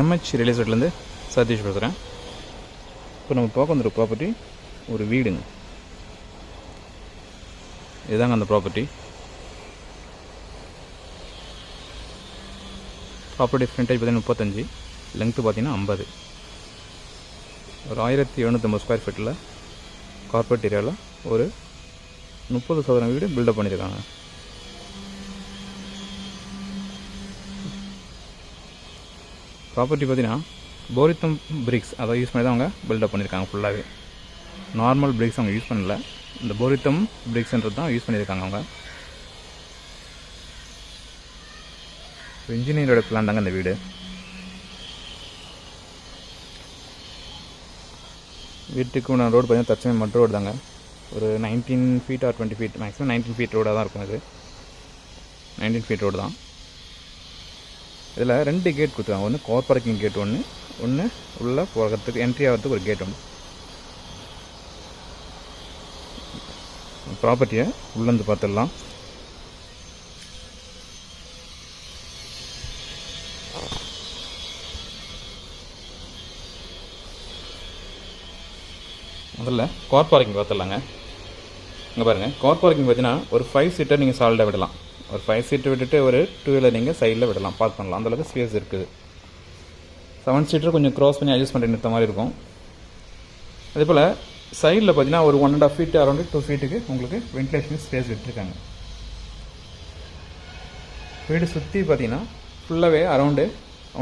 MH real எஸ்டேட்லேருந்து Satish பேசுகிறேன். இப்போ நம்ம பார்க்க வந்துருக்க ப்ராப்பர்ட்டி ஒரு வீடுங்க. இதுதாங்க அந்த ப்ராப்பர்ட்டி. ஃப்ரண்டேஜ் பார்த்தீங்கன்னா 35, லெங்க்த்து பார்த்தீங்கன்னா 50. ஒரு 1750 ஸ்கொயர் ஃபீட்டில் கார்பரேட் ஏரியாவில் ஒரு 30 சதுரம் வீடு பில்டப் பண்ணியிருக்காங்க. ப்ராப்பர்ட்டி பார்த்தீங்கன்னா போரித்தம் பிரிக்ஸ் அதை யூஸ் பண்ணி தான் அவங்க பில்டப் பண்ணியிருக்காங்க. ஃபுல்லாகவே நார்மல் பிரிக்ஸ் அவங்க யூஸ் பண்ணல, இந்த போரித்தம் பிரிக்ஸ்ன்றது தான் யூஸ் பண்ணியிருக்காங்க அவங்க. இன்ஜினியரோட பிளான் தாங்க இந்த வீடு. வீட்டுக்கு நான் ரோடு பார்த்தீங்கன்னா தற்சமயம் மட் ரோடு தாங்க. ஒரு 19 feet or 20 feet, maximum 19 feet ரோடாக தான் இருக்கும். இது 19 ஃபீட் ரோடு தான். இதில் 2 கேட் கொடுத்துருவாங்க. ஒன்று கார் பார்க்கிங் கேட், ஒன்று உள்ளே போகிறதுக்கு என்ட்ரி ஆகிறதுக்கு ஒரு கேட் ஒன்று. ப்ராப்பர்ட்டியை உள்ளேருந்து பார்த்துடலாம். முதல்ல கார் பார்க்கிங் பார்த்துடலாங்க. இங்கே பாருங்கள், கார் பார்க்கிங் பார்த்தீங்கன்னா ஒரு 5 சீட்டர் நீங்கள் சால்டாக விடலாம். ஒரு 5 சீட்டர் விட்டுட்டு ஒரு 2 வீலர் நீங்கள் சைடில் விடலாம், பார்க் பண்ணலாம். அந்தளவுக்கு ஸ்பேஸ் இருக்குது. 7 சீட்டர் கொஞ்சம் க்ராஸ் பண்ணி அட்ஜஸ்ட் பண்ணி நிறுத்த மாதிரி இருக்கும். அதே போல் சைடில் பார்த்தீங்கன்னா ஒரு 1.5 ஃபீட் அரௌண்டு 2 ஃபீட்டுக்கு உங்களுக்கு வென்டிலேஷன் ஸ்பேஸ் விட்டுருக்காங்க. வீடு சுற்றி பார்த்தீங்கன்னா ஃபுல்லாகவே அரௌண்டு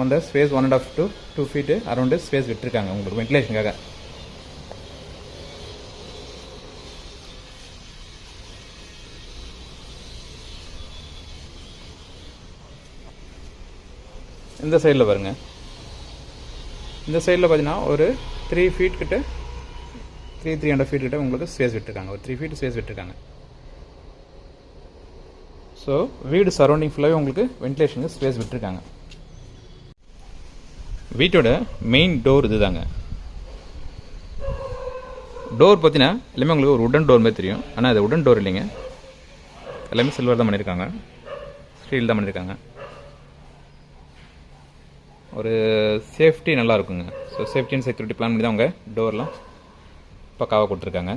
அந்த space 1.5 to 2 feet around space விட்டுருக்காங்க உங்களுக்கு வென்டிலேஷனுக்காக. இந்த சைடில் பாருங்கள், இந்த சைடில் பார்த்தீங்கன்னா ஒரு 3 ஃபீட் கிட்ட 3.5 ஃபீட் கிட்ட உங்களுக்கு ஸ்பேஸ் விட்டுருக்காங்க. ஒரு 3 ஃபீட் ஸ்பேஸ் விட்டுருக்காங்க. ஸோ வீடு சரௌண்டிங் ஃபுல்லாகவே உங்களுக்கு வென்டிலேஷனுக்கு ஸ்பேஸ் விட்டுருக்காங்க. வீட்டோட மெயின் டோர் இது தாங்க. டோர் பார்த்தீங்கன்னா எல்லாமே உங்களுக்கு ஒரு உடன் டோர் மாதிரி தெரியும், ஆனால் அது உடன் டோர் இல்லைங்க. எல்லாமே சில்வர் தான் பண்ணியிருக்காங்க, ஸ்டீல் தான் பண்ணியிருக்காங்க. ஒரு சேஃப்டி நல்லா இருக்குங்க. So safety and security plan பண்ணி தான் அவங்க டோர்லாம் பக்காவாக கொடுத்துருக்காங்க.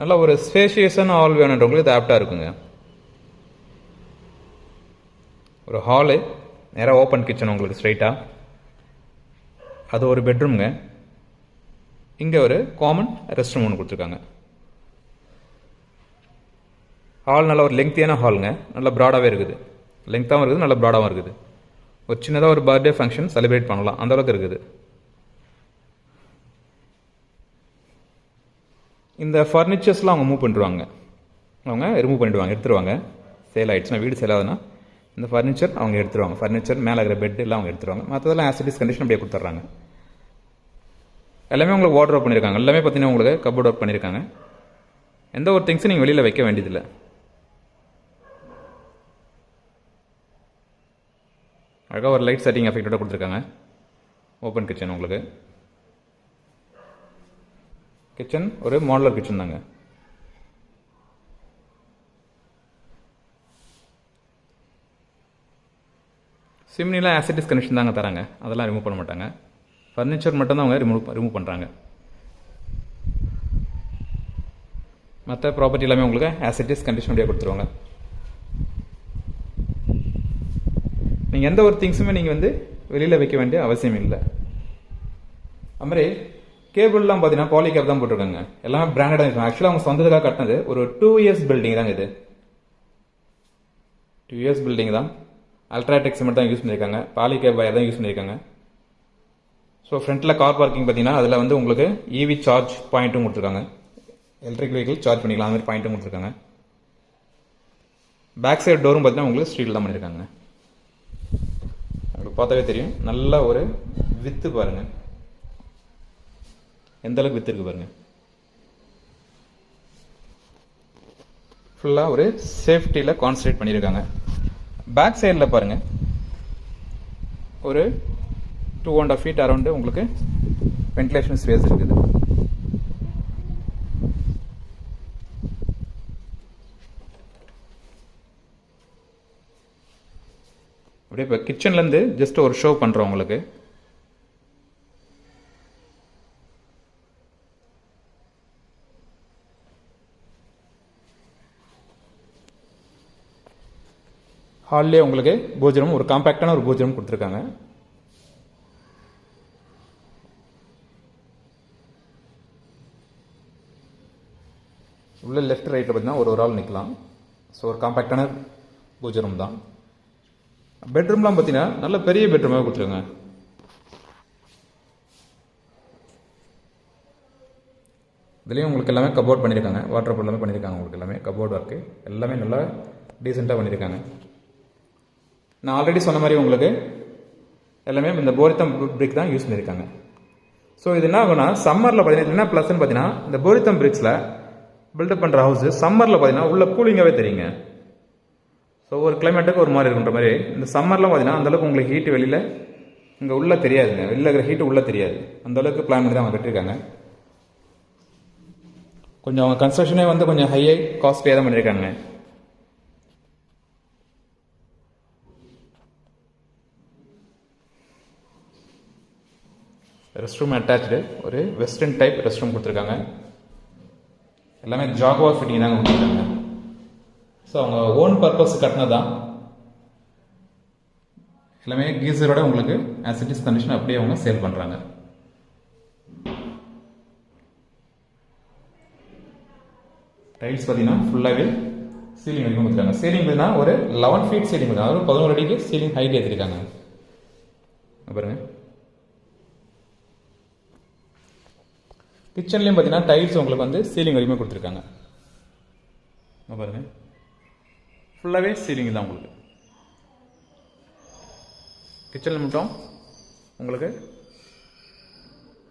நல்லா ஒரு ஸ்பேஷியஸான ஹால் வேணுன்றவங்களுக்கு இது ஆப்டாக இருக்குங்க. ஒரு ஹாலு, நேராக ஓப்பன் கிச்சன் உங்களுக்கு ஸ்ட்ரைட்டாக, அது ஒரு பெட்ரூம்ங்க. இங்கே ஒரு காமன் ரெஸ்ட் ரூம் ஒன்று கொடுத்துருக்காங்க. ஹால் நல்லா ஒரு லெங்க்த்தியான ஹாலுங்க, நல்லா ப்ராடாகவே இருக்குது. லெங்க்த்தாகவும் இருக்குது, நல்லா ப்ராடாகவும் இருக்குது. ஒரு சின்னதாக ஒரு பர்த்டே ஃபங்க்ஷன் செலிப்ரேட் பண்ணலாம், அந்தளவுக்கு இருக்குது. இந்த ஃபர்னிச்சர்ஸ்லாம் அவங்க மூவ் பண்ணிடுவாங்க, அவங்க ரிமூவ் பண்ணிவிடுவாங்க, எடுத்துருவாங்க. சேல் ஆகிடுச்சுன்னா, வீடு சேல் ஆகுதுன்னா இந்த ஃபர்னிச்சர் அவங்க எடுத்துருவாங்க. ஃபர்னிச்சர் மேலே இருக்கிற பெட் எல்லாம் அவங்க எடுத்துருவாங்க. மற்றதெல்லாம் ஆசிட்டிஸ் கண்டிஷன் அப்படியே கொடுத்துட்றாங்க. எல்லாமே உங்களுக்கு வார்ட்ரோப் பண்ணியிருக்காங்க. எல்லாமே பார்த்தீங்கன்னா உங்களுக்கு கப்போர்ட் ஒர்க் பண்ணியிருக்காங்க. எந்த ஒரு திங்ஸும் நீங்கள் வெளியில் வைக்க வேண்டியதில்லை. அழகாக ஒரு லைட் செட்டிங் எஃபெக்டோட கொடுத்துருக்காங்க. ஓப்பன் கிச்சன் உங்களுக்கு. கிச்சன் ஒரு மாடுலர் கிச்சன் தாங்க. சிம்னிலாம் ஆசிட்டிஸ் கனெக்ஷன் தாங்க தராங்க, அதெல்லாம் ரிமூவ் பண்ண மாட்டாங்க. ஃபர்னிச்சர் மட்டும்தான் அவங்க ரிமூவ் பண்ணுறாங்க. மற்ற ப்ராப்பர்ட்டி எல்லாமே உங்களுக்கு ஆசிட்டிஸ் கண்டிஷன் அப்படியே கொடுத்துருவாங்க. நீங்கள் எந்த ஒரு திங்ஸுமே நீங்கள் வந்து வெளியில் வைக்க வேண்டிய அவசியம் இல்லை. அதுமாதிரி கேபிள்லாம் பார்த்தீங்கன்னா பாலிகேப் தான் போட்டிருக்காங்க. எல்லாமே பிராண்டடாக இருக்கும். ஆக்சுவலாக அவங்க சொந்தத்துக்காக கட்டினது ஒரு 2 இயர்ஸ் பில்டிங் தாங்க. இது 2 இயர்ஸ் பில்டிங் தான். அல்ட்ராடெக் சிமெண்ட் தான் யூஸ் பண்ணியிருக்காங்க, பாலிகேப் வயர் தான் யூஸ் பண்ணியிருக்காங்க. ஸோ ஃப்ரண்ட்டில் கார் பார்க்கிங் பார்த்தீங்கன்னா அதில் வந்து உங்களுக்கு இவி சார்ஜ் பாயிண்ட்டும் கொடுத்துருக்காங்க. எலக்ட்ரிக் வெஹிக்கிள் சார்ஜ் பண்ணிக்கலாம், அந்த மாதிரி பாயிண்ட்டும் கொடுத்துருக்காங்க. பேக் சைடு டோரும் பார்த்தீங்கன்னா உங்களுக்கு ஸ்டீல் தான் பண்ணியிருக்காங்க. உங்களுக்கு பார்த்தாவே தெரியும், நல்ல ஒரு வித்து பாருங்கள், எந்த அளவுக்கு வித்து இருக்கு பாருங்கள். ஃபுல்லாக ஒரு சேஃப்டியில் கான்சன்ட்ரேட் பண்ணியிருக்காங்க. பேக் சைடில் பாருங்கள், ஒரு 2.5 ஃபீட் அரௌண்டு உங்களுக்கு வென்டிலேஷன் ஸ்பேஸ் இருக்குது. அப்படியே இப்போ கிச்சன்லேருந்து ஜஸ்ட் ஒரு ஷோ பண்ணுறோம் உங்களுக்கு. ஹால்லே உங்களுக்கு பூஜை ரூம், ஒரு காம்பேக்டான ஒரு பூஜை ரூம் கொடுத்துருக்காங்க. உள்ள லெஃப்ட் ரைட்டில் பார்த்தீங்கன்னா ஒரு ஆள் நிற்கலாம். ஸோ ஒரு காம்பேக்டான பூஜை ரூம் தான். பெட்ரூம்லாம் பார்த்தீங்கன்னா நல்ல பெரிய பெட்ரூமாக கொடுத்துருக்காங்க. இதுலேயும் உங்களுக்கு எல்லாமே கபோர்ட் பண்ணியிருக்காங்க, வாட்டர் எல்லாமே பண்ணியிருக்காங்க. உங்களுக்கு எல்லாமே கபோர்ட் ஒர்க்கு எல்லாமே நல்லா டீசெண்டாக பண்ணியிருக்காங்க. நான் ஆல்ரெடி சொன்ன மாதிரி உங்களுக்கு எல்லாமே இந்த போரித்தம் பிரிக் தான் யூஸ் பண்ணியிருக்காங்க. ஸோ இது என்ன ஆகும்னா சம்மரில் பார்த்தீங்கன்னா என்ன ப்ளஸ்ன்னு பார்த்தீங்கன்னா இந்த போரித்தம் பிரிக்ஸில் பில்டப் பண்ணுற ஹவுஸ் சம்மரில் பார்த்தீங்கன்னா உள்ள கூலிங்காகவே தெரியுங்க. ஸோ ஒரு கிளைமேட்டுக்கு ஒரு மாதிரி இருக்குன்ற மாதிரி இந்த சம்மர்லாம் பார்த்தீங்கன்னா அந்தளவுக்கு உங்களுக்கு ஹீட்டு வெளியில் இங்கே உள்ளே தெரியாதுங்க. வெளியில் இருக்கிற ஹீட்டு உள்ளே தெரியாது. அந்தளவுக்கு பிளான் பண்ணி தான் அவங்க கட்டியிருக்காங்க. கொஞ்சம் அவங்க கன்ஸ்ட்ரக்ஷனே வந்து கொஞ்சம் ஹையை காஸ்ட்லியாக தான் பண்ணியிருக்காங்க. ரெஸ்ட் ரூம் அட்டாச்சு ஒரு வெஸ்டர்ன் டைப் ரெஸ்ட் ரூம் கொடுத்துருக்காங்க. எல்லாமே ஜாகுவா ஃபிட்டிங் தாங்க கொடுத்துருக்காங்க. ஸோ அவங்க ஓன் பர்பஸ் கட்டினதான். எல்லாமே கீசரோட உங்களுக்கு ஆஸ் இட் இஸ் கண்டிஷன் அப்படியே அவங்க சேல் பண்ணுறாங்க. டைல்ஸ் பார்த்தீங்கன்னா ஃபுல்லாகவே சீலிங் வரைக்கும் கொடுத்துருக்காங்க. சீலிங் பார்த்தீங்கன்னா ஒரு 11 ஃபீட் சீலிங் கொடுத்தாங்க. அதாவது 11 அடிக்கு சீலிங் ஹைட் ஏற்றிருக்காங்க. பாருங்க. கிச்சன்லேயும் பார்த்தீங்கன்னா டைல்ஸ் உங்களுக்கு வந்து சீலிங் வரைக்குமே கொடுத்துருக்காங்க. பாருங்க, ஃபுல்லாகவே சீலிங் தான் உங்களுக்கு. கிச்சனில் மட்டும் உங்களுக்கு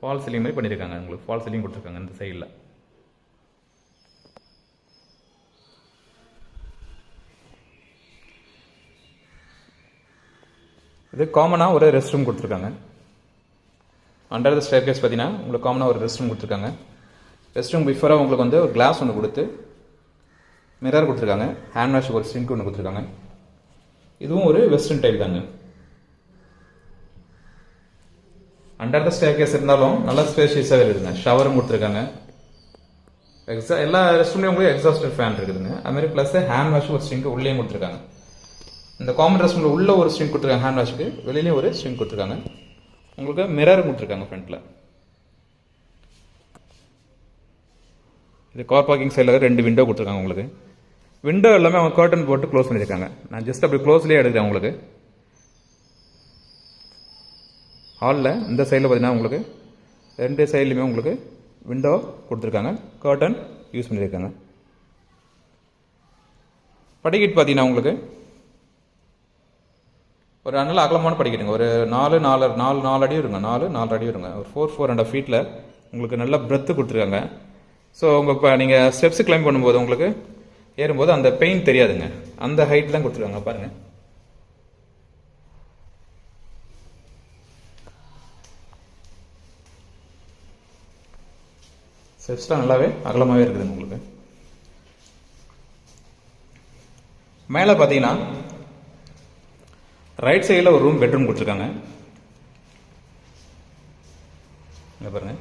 ஃபால் சீலிங் மாதிரி பண்ணியிருக்காங்க. உங்களுக்கு ஃபால் சீலிங் கொடுத்துருக்காங்க இந்த சைடில். இது காமனாக ஒரு ரெஸ்ட் ரூம் கொடுத்துருக்காங்க. அண்டர் த ஸ்டேர்கேஸ் பார்த்தீங்கன்னா உங்களுக்கு காமனாக ஒரு ரெஸ்ட் ரூம் கொடுத்துருக்காங்க. ரெஸ்ட் ரூம் பிஃபோராக உங்களுக்கு வந்து ஒரு கிளாஸ் ஒன்று கொடுத்து மிரர் கொடுத்துருக்காங்க. ஹேண்ட் வாஷ் ஒரு சிங்க் ஒன்று கொடுத்துருக்காங்க. இதுவும் ஒரு வெஸ்டர்ன் டைப் தாங்க. அண்டர் த ஸ்டேர்கேஸ் இருந்தாலும் நல்லா ஸ்பேஷியஸாக இருக்குதுங்க. ஷவரும் கொடுத்துருக்காங்க. எல்லா ரெஸ்ட் ரூம்லேயும் உங்களுக்கு எக்ஸாஸ்டர் ஃபேன் இருக்குதுங்க. அதுமாதிரி ப்ளஸ் ஹேண்ட் வாஷ் ஒரு சிங்க் உள்ளேயும் கொடுத்துருக்காங்க. இந்த காமன் ரெஸ்ட் ரூமில் உள்ள ஒரு ஸ்ட்ரிங் கொடுத்துருக்காங்க. ஹேண்ட் வாஷுக்கு வெளியிலேயும் ஒரு ஸ்ட்ரிங் கொடுத்துருக்காங்க. உங்களுக்கு மிரர் கொடுத்துருக்காங்க ஃப்ரண்ட்டில். இது கார் பார்க்கிங் சைடில் 2 விண்டோ கொடுத்துருக்காங்க. உங்களுக்கு விண்டோ எல்லாமே அவங்க கர்டன் போட்டு க்ளோஸ் பண்ணியிருக்காங்க. நான் ஜஸ்ட் அப்படி க்ளோஸ்லேயே எடுக்கிறேன். உங்களுக்கு ஹாலில் இந்த சைடில் பார்த்தீங்கன்னா உங்களுக்கு 2 சைட்லையுமே உங்களுக்கு விண்டோ கொடுத்துருக்காங்க. கர்டன் யூஸ் பண்ணியிருக்காங்க. படிக்கட்டு பார்த்தீங்கன்னா உங்களுக்கு ஒரு நல்ல அகலமான படிக்கட்டுங்க. ஒரு 4 அடி வருங்க. 4 அடி வருங்க. ஒரு 4.5 ஃபீட்டில் உங்களுக்கு நல்ல பிரெத்து கொடுத்துருக்காங்க. ஸோ உங்கள் இப்போ நீங்கள் ஸ்டெப்ஸ் கிளைம் பண்ணும்போது உங்களுக்கு ஏறும்போது அந்த பெயின் தெரியாதுங்க. அந்த ஹைட் தான் கொடுத்துருக்காங்க. பாருங்கள், ஸ்டெப்ஸ்லாம் நல்லாவே அகலமாகவே இருக்குதுங்க. உங்களுக்கு மேலே பார்த்தீங்கன்னா ரைட் சைடில் ஒரு பெட்ரூம் கொடுத்துருக்காங்க. இங்கே பாருங்க.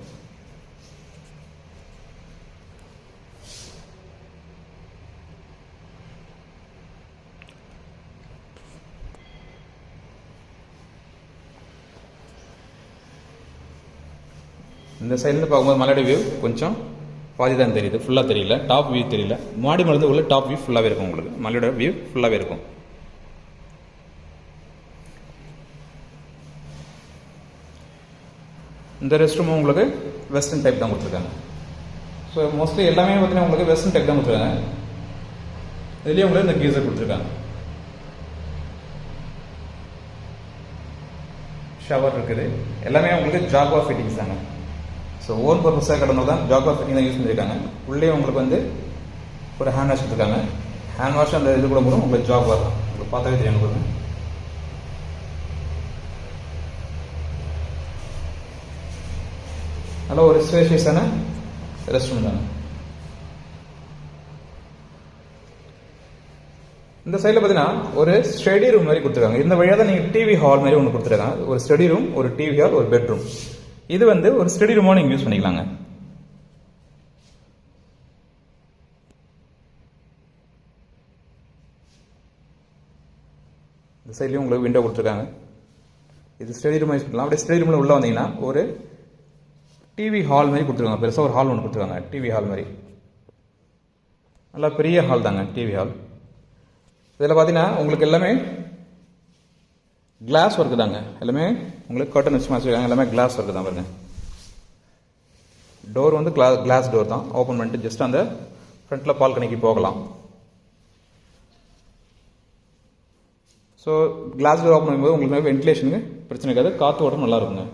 இந்த சைட்லேருந்து பார்க்கும்போது மலையோட வியூ கொஞ்சம் பாதி தான் தெரியுது, ஃபுல்லாக தெரியல. டாப் வியூ தெரியல. மாடி மருந்து உள்ள டாப் வியூ ஃபுல்லாகவே இருக்கும். உங்களுக்கு மலையோட வியூ ஃபுல்லாகவே இருக்கும். இந்த ரெஸ்ட் ரூமும் உங்களுக்கு வெஸ்டர்ன் டைப் தான் கொடுத்துருக்காங்க. ஸோ மோஸ்ட்லி எல்லாமே பார்த்தீங்கன்னா உங்களுக்கு வெஸ்டர்ன் டைப் தான் கொடுத்துருக்காங்க. இதுலேயே உங்களுக்கு இந்த கீசர் கொடுத்துருக்காங்க. ஷவர் இருக்குது. எல்லாமே உங்களுக்கு ஜாகுவா ஃபிட்டிங்ஸ் தாங்க. ஸோ ஓன் பர்பஸாக கடந்தது தான் ஜாகுவா ஃபிட்டிங் தான் யூஸ் பண்ணியிருக்காங்க. உள்ளே உங்களுக்கு வந்து ஒரு ஹேண்ட் வாஷ் கொடுத்துருக்காங்க. ஹேண்ட் வாஷ் அந்த இது கூட போதும் உங்களுக்கு ஜாகுவா தான். உங்களுக்கு பார்த்தாவே தெரியும். உங்களுக்கு நல்ல ஒரு ஸ்பேஷியஸான ரெஸ்ட் ரூம் தாங்க. இந்த சைடில் பார்த்தீங்கன்னா ஒரு ஸ்டடி ரூம் மாதிரி கொடுத்துருக்காங்க. இந்த வழியாக தான் நீங்கள் டிவி ஹால் மாதிரி ஒன்று கொடுத்துருக்காங்க. ஒரு ஸ்டடி ரூம், ஒரு டிவி ஹால், ஒரு பெட்ரூம். இது வந்து ஒரு ஸ்டடி ரூமாக நீங்கள் யூஸ் பண்ணிக்கலாங்க. இந்த சைட்லேயும் உங்களுக்கு விண்டோ கொடுத்துருக்காங்க. இது ஸ்டடி ரூம் யூஸ் பண்ணலாம். அப்படியே ஸ்டடி ரூமில் உள்ளே வந்தீங்கன்னா ஒரு டிவி ஹால் மாதிரி கொடுத்துருக்காங்க. பெருசாக ஒரு ஹால் ஒன்று கொடுத்துருக்காங்க, டிவி ஹால் மாதிரி. நல்லா பெரிய ஹால் தாங்க டிவி ஹால். இதில் பார்த்தீங்கன்னா உங்களுக்கு எல்லாமே கிளாஸ் ஒர்க்கு தாங்க. எல்லாமே உங்களுக்கு கர்டன் வச்சு வச்சுருக்காங்க. எல்லாமே கிளாஸ் ஒர்க்கு தான் பாருங்க. டோர் வந்து கிளாஸ் டோர் தான். ஓப்பன் பண்ணிட்டு ஜஸ்ட் அந்த ஃப்ரண்ட்டில் பால்கனிக்கு போகலாம். ஸோ கிளாஸ் டோர் ஓப்பன் பண்ணும்போது உங்களுக்கு வென்டிலேஷனுக்கு பிரச்சனை இருக்காது, காற்று ஓட்டம் நல்லா இருக்குங்க.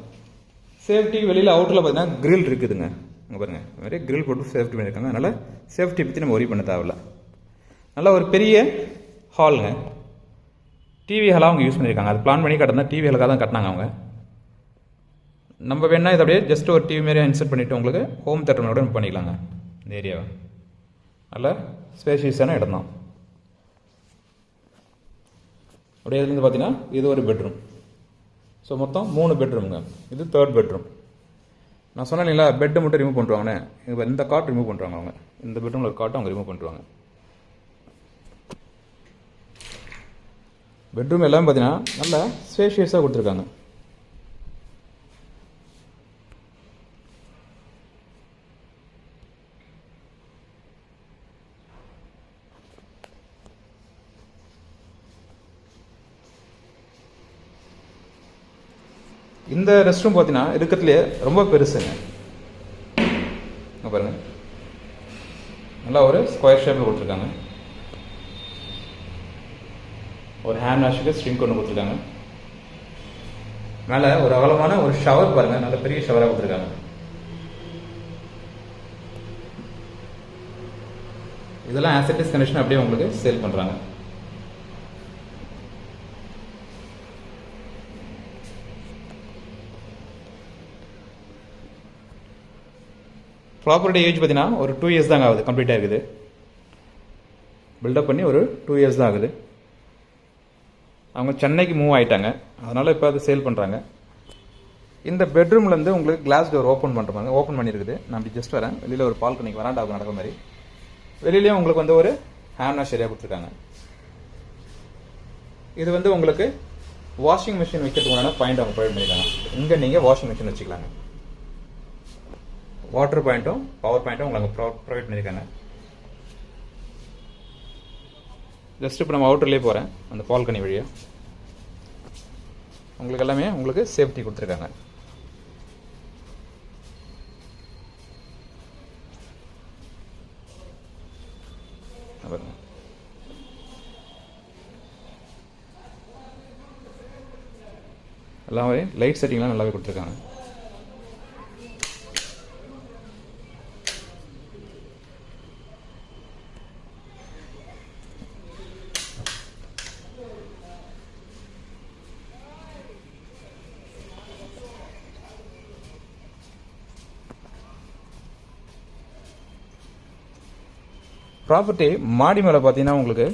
சேஃப்டி வெளியில் அவுட்டரில் பார்த்தீங்கன்னா கிரில் இருக்குதுங்க. அங்கே பாருங்கள், இந்த மாதிரி கிரில் போட்டு சேஃப்டி பண்ணியிருக்காங்க. அதனால் சேஃப்டி பற்றி நம்ம ஒரி பண்ண தேவையில்ல. நல்லா ஒரு பெரிய ஹாலுங்க. டிவி ஹாலாக அவங்க யூஸ் பண்ணியிருக்காங்க. அது பிளான் பண்ணி கட்டினா டிவி ஹாலுக்காக தான் கட்டினாங்க அவங்க. நம்ம வேணால் இதை அப்படியே ஜஸ்ட் ஒரு டிவி மாரியே இன்சர்ட் பண்ணிவிட்டு உங்களுக்கு ஹோம் தேட்டர் கூட பண்ணிக்கலாங்க. இந்த ஏரியாவை நல்ல ஸ்பேஷியஸான இடம் தான். அப்படியே இதுலேருந்து பார்த்தீங்கன்னா இது ஒரு பெட்ரூம். ஸோ மொத்தம் 3 பெட்ரூமுங்க. இது 3rd பெட்ரூம். நான் சொன்னேன் இல்லைங்களா, பெட்டை மட்டும் ரிமூவ் பண்ணுவாங்கண்ணே. இந்த காட் ரிமூவ் பண்ணுறாங்க அவங்க. இந்த பெட்ரூமில் ஒரு காட்டை அவங்க ரிமூவ் பண்ணுவாங்க. பெட்ரூம் எல்லாமே பார்த்தீங்கன்னா நல்லா ஸ்பேஷியஸாக கொடுத்துருக்காங்க. இந்த ரெஸ்ட் ரூம் பார்த்தீங்கன்னா இருக்கிறதுலே ரொம்ப பெருசுங்க. பாருங்க, நல்லா ஒரு ஸ்கொயர் ஷேப்பில் கொடுத்துருக்காங்க. ஒரு ஹேண்ட் வாஷுக்கு ஸ்ட்ரிங்க் ஒன்று கொடுத்துருக்காங்க. மேலே ஒரு அகலமான ஒரு ஷவர் பாருங்க, நல்ல பெரிய ஷவராக கொடுத்துருக்காங்க. இதெல்லாம் ஆசெட்டிஸ் கண்டிஷன் அப்படியே உங்களுக்கு சேல் பண்ணுறாங்க. ப்ராப்பர்ட்டி ஏஜ் பார்த்தீங்கன்னா ஒரு 2 இயர்ஸ் தாங்க ஆகுது, கம்ப்ளீட்டாக இருக்குது. பில்டப் பண்ணி ஒரு 2 இயர்ஸ் தான் ஆகுது. அவங்க சென்னைக்கு மூவ் ஆகிட்டாங்க, அதனால் இப்போ அதை சேல் பண்ணுறாங்க. இந்த பெட்ரூம்லேருந்து உங்களுக்கு கிளாஸ் டோர் ஓப்பன் பண்ணுறாங்க. ஓப்பன் பண்ணியிருக்குது. நான் அப்படி ஜஸ்ட் வரேன். வெளியில் ஒரு பால்கனிக்கு வராண்டாவுக்கு நடக்கிற மாதிரி. வெளியிலேயும் உங்களுக்கு வந்து ஒரு ஹேண்ட் வாஷ் ஏரியா கொடுத்துருக்காங்க. இது வந்து உங்களுக்கு வாஷிங் மிஷின் வைக்கிறதுக்கான பாயிண்ட் அவங்க ப்ரொவைட் பண்ணியிருக்காங்க. இங்கே நீங்கள் வாஷிங் மிஷின் வச்சுக்கலாங்க. வாட்டர் பாயிண்ட்டும் பவர் பாயிண்ட்டும் உங்களுக்கு ப்ரொவைட் பண்ணியிருக்காங்க. ஜஸ்ட் இப்போ நம்ம அவுட்டர்லேயே போகிறேன், அந்த பால்கனி வழியாக. உங்களுக்கு எல்லாமே உங்களுக்கு சேஃப்டி கொடுத்துருக்காங்க. எல்லாமே லைட் செட்டிங்லாம் நல்லாவே கொடுத்துருக்காங்க. ப்ராப்பர்ட்டி மாடி மேலே பார்த்தீங்கன்னா உங்களுக்கு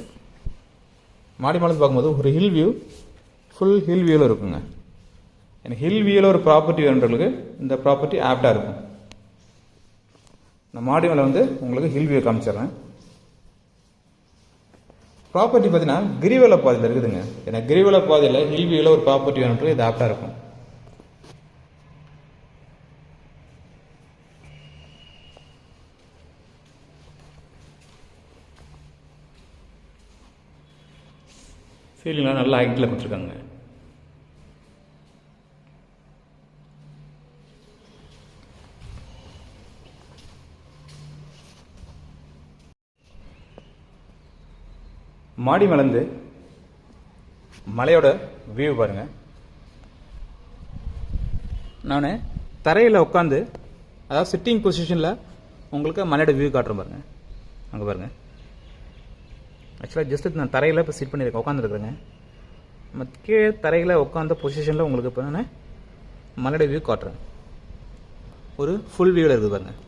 மாடி மேலே பார்க்கும்போது ஒரு ஹில் வியூ, ஃபுல் ஹில் வியூவில் இருக்குங்க. எனக்கு ஹில் வியூவில் ஒரு ப்ராப்பர்ட்டி வேணுன்றவங்களுக்கு இந்த ப்ராப்பர்ட்டி ஆப்டாக இருக்கும். நான் மாடி மேலே வந்து உங்களுக்கு ஹில் வியூ காமிச்சிடுறேன். ப்ராப்பர்ட்டி பார்த்தீங்கன்னா கிரிவல பாதையில் இருக்குதுங்க. எனக்கு கிரிவல பாதையில் ஹில் வியூவில் ஒரு ப்ராப்பர்ட்டி வேணுன்றது இது ஆப்டாக இருக்கும். சீலிங்லாம் நல்லா ஹைட்டில் கொடுத்துருக்காங்க. மாடி மேலேருந்து மலையோட வியூ பாருங்கள். நான் தரையில் உட்காந்து, அதாவது சிட்டிங் பொசிஷனில் உங்களுக்கு மலையோட வியூ காட்டுறேன் பாருங்கள். அங்கே பாருங்கள். ஆக்சுவலாக ஜஸ்ட் நான் தரையில் இப்போ சிட் பண்ணியிருக்கேன், உட்காந்துருக்குறேங்க. நம்ம கீழே தரையில் உட்காந்த பொசிஷனில் உங்களுக்கு இப்போ நான் மலையோட வியூ காட்டுறேன். ஒரு ஃபுல் வியூவில் இருக்குது பாருங்கள்.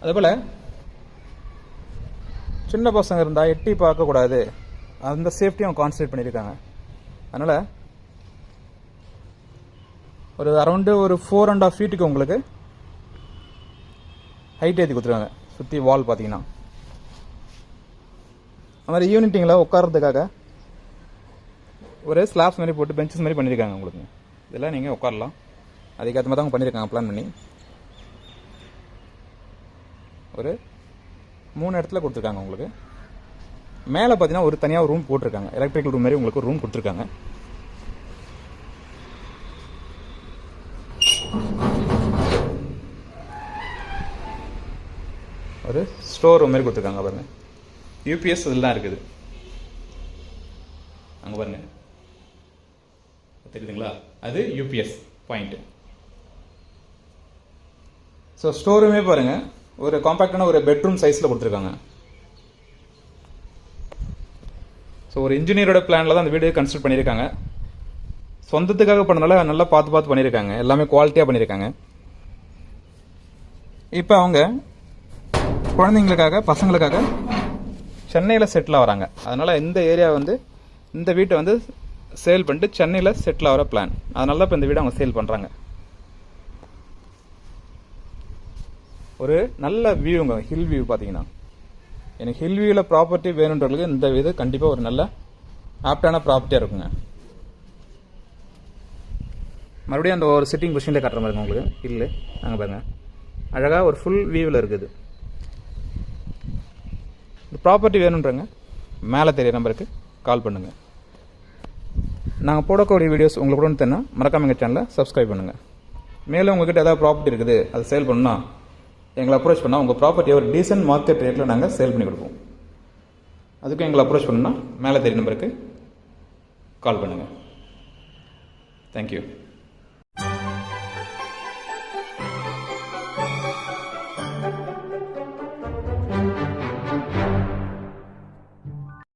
அதே போல் சின்ன பசங்க இருந்தால் எட்டி பார்க்கக்கூடாது, அந்த சேஃப்டியும் அவங்க கான்சன்ட்ரேட் பண்ணியிருக்காங்க. அதனால் ஒரு அரௌண்டு ஒரு 4.5 ஃபீட்டுக்கு உங்களுக்கு ஹைட் ஏற்றி கொடுத்துருக்காங்க. சுற்றி வால் பார்த்தீங்கன்னா அது மாதிரி யூனிட்டிங்கில் உட்காரத்துக்காக ஒரு ஸ்லாப்ஸ் மாதிரி போட்டு பெஞ்சஸ் மாதிரி பண்ணியிருக்காங்க உங்களுக்கு. இதெல்லாம் நீங்கள் உட்காரலாம், அதுக்கேற்ற மாதிரி தான் பண்ணியிருக்காங்க பிளான் பண்ணி. ஒரு 3 இடத்துல கொடுத்துருக்காங்க உங்களுக்கு. மேலே பார்த்தீங்கன்னா ஒரு தனியாக ரூம் போட்டிருக்காங்க, எலக்ட்ரிக்கல் ரூம் மாதிரி உங்களுக்கு ஒரு ரூம் கொடுத்துருக்காங்க. ஒரு ஸ்டோர் ரூம் மாதிரி கொடுத்துருக்காங்க பாருங்க. யூபிஎஸ் இதெல்லாம் இருக்குது அங்கே பாருங்க, தெரியுதுங்களா? அது யூபிஎஸ் பாயிண்ட். ஸோ ஸ்டோர் ரூமே பாருங்க, ஒரு காம்பாக்டான ஒரு பெட்ரூம் சைஸில் கொடுத்துருக்காங்க. ஸோ ஒரு இன்ஜினியரோட பிளானில் தான் அந்த வீடு கன்ஸ்ட்ரக்ட் பண்ணியிருக்காங்க. சொந்தத்துக்காக பண்ணனால நல்லா பார்த்து பண்ணியிருக்காங்க, எல்லாமே குவாலிட்டியாக பண்ணியிருக்காங்க. இப்போ அவங்க குழந்தைங்களுக்காக பசங்களுக்காக சென்னையில் செட்டில் ஆகிறாங்க. அதனால் இந்த ஏரியா வந்து இந்த வீட்டை வந்து சேல் பண்ணிட்டு சென்னையில் செட்டில் ஆகிற பிளான். அதனால தான் இப்போ இந்த வீடை அவங்க சேல் பண்ணுறாங்க. ஒரு நல்ல வியூங்க, ஹில் வியூ பார்த்தீங்கன்னா. எனக்கு ஹில் வியூவில் ப்ராப்பர்ட்டி வேணுன்றவங்களுக்கு இந்த வீடு கண்டிப்பாக ஒரு நல்ல ஆப்டான ப்ராப்பர்ட்டியாக இருக்குங்க. மறுபடியும் அந்த ஒரு சிட்டிங் பொசிஷன்லேயே காட்டுற மாதிரி உங்களுக்கு ஹில்லு அங்கே பாருங்க, அழகாக ஒரு ஃபுல் வியூவில் இருக்குது. இந்த ப்ராப்பர்ட்டி வேணுன்றங்க மேலே தெரிய நம்பருக்கு கால் பண்ணுங்கள். நாங்கள் போடக்கூடிய வீடியோஸ் உங்களுக்கு கூட தெரினா மறக்காம எங்கள் சேனலை சப்ஸ்கிரைப் பண்ணுங்கள். மேலும் உங்கள்கிட்ட ஏதாவது ப்ராப்பர்ட்டி இருக்குது அதை சேல் பண்ணால் எங்களை அப்ரோச் பண்ணால் உங்கள் ப்ராப்பர்ட்டியை ஒரு டீசென்ட் மார்க்கெட் ரேட்டில் நாங்கள் சேல் பண்ணி கொடுப்போம். அதுக்கும் எங்களை அப்ரோச் பண்ணால் மேலே தெரிய நம்பருக்கு கால் பண்ணுங்கள். தேங்க்யூ.